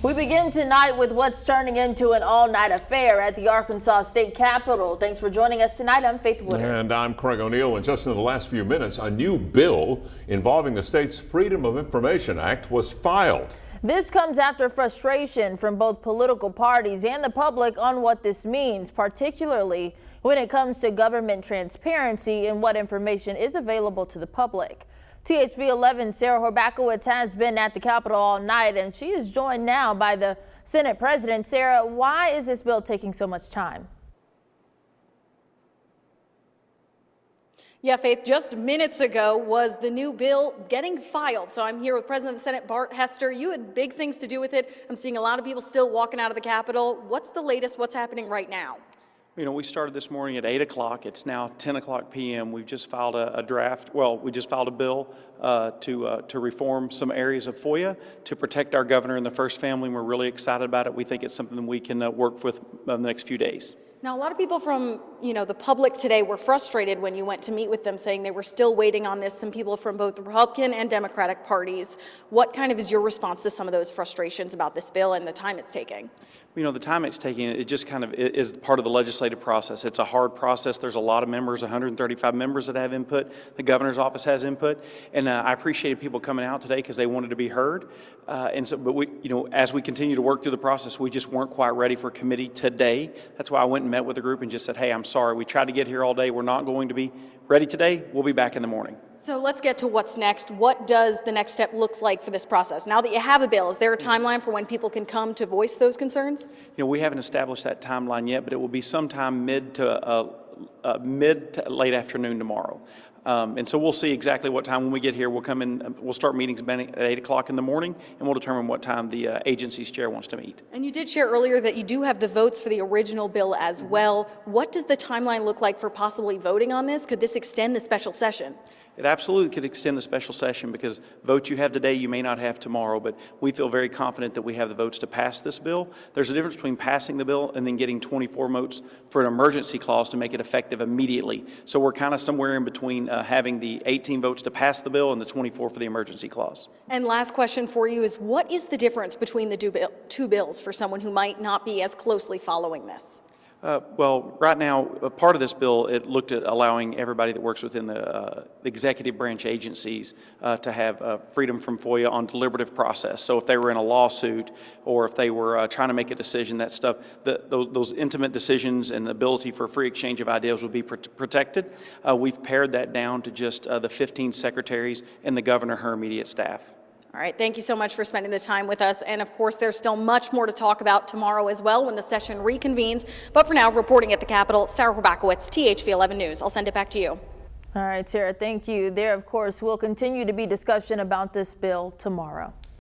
We begin tonight with what's turning into an all-night affair at the Arkansas State Capitol. Thanks for joining us tonight. I'm Faith Woodard. And I'm Craig O'Neill. And just in the last few minutes, a new bill involving the state's Freedom of Information Act was filed. This comes after frustration from both political parties and the public on what this means, particularly when it comes to government transparency and what information is available to the public. THV 11 Sarah Horbakowitz has been at the Capitol all night, and she is joined now by the Senate President. Sarah, why is this bill taking so much time? Yeah, Faith, just minutes ago was the new bill getting filed. So I'm here with President of the Senate Bart Hester. You had big things to do with it. I'm seeing a lot of people still walking out of the Capitol. What's the latest? What's happening right now? You know, we started this morning at 8 o'clock. It's now 10 o'clock p.m. We've just filed a draft. Well, we just filed a bill to reform some areas of FOIA to protect our governor and the first family. And we're really excited about it. We think it's something that we can work with in the next few days. Now, a lot of people from, the public today were frustrated when you went to meet with them, saying they were still waiting on this. Some people from both the Republican and Democratic parties. What kind of is your response to some of those frustrations about this bill and the time it's taking? The time it's taking, it just kind of is part of the legislative process. It's a hard process. There's a lot of members, 135 members that have input. The governor's office has input. And I appreciated people coming out today because they wanted to be heard. But we, as we continue to work through the process, we just weren't quite ready for committee today. That's why I went and met with the group and just said, hey, I'm sorry. We tried to get here all day. We're not going to be ready today. We'll be back in the morning. So let's get to what's next. What does the next step look like for this process? Now that you have a bill, is there a timeline for when people can come to voice those concerns? We haven't established that timeline yet, but it will be sometime mid to late afternoon tomorrow. And so we'll see exactly what time when we get here. We'll come in, we'll start meetings at 8 o'clock in the morning, and we'll determine what time the agency's chair wants to meet. And you did share earlier that you do have the votes for the original bill as well. What does the timeline look like for possibly voting on this? Could this extend the special session? It absolutely could extend the special session because votes you have today you may not have tomorrow, but we feel very confident that we have the votes to pass this bill. There's a difference between passing the bill and then getting 24 votes for an emergency clause to make it effective immediately. So we're kind of somewhere in between having the 18 votes to pass the bill and the 24 for the emergency clause. And last question for you is, what is the difference between the two bills for someone who might not be as closely following this? Well, right now, part of this bill, it looked at allowing everybody that works within the executive branch agencies to have freedom from FOIA on deliberative process. So if they were in a lawsuit or if they were trying to make a decision, that stuff, those intimate decisions and the ability for free exchange of ideas would be protected. We've pared that down to just the 15 secretaries and the governor, her immediate staff. All right, thank you so much for spending the time with us. And of course, there's still much more to talk about tomorrow as well when the session reconvenes. But for now, reporting at the Capitol, Sarah Horbakowitz, THV 11 News. I'll send it back to you. All right, Sarah, thank you. There, of course, will continue to be discussion about this bill tomorrow.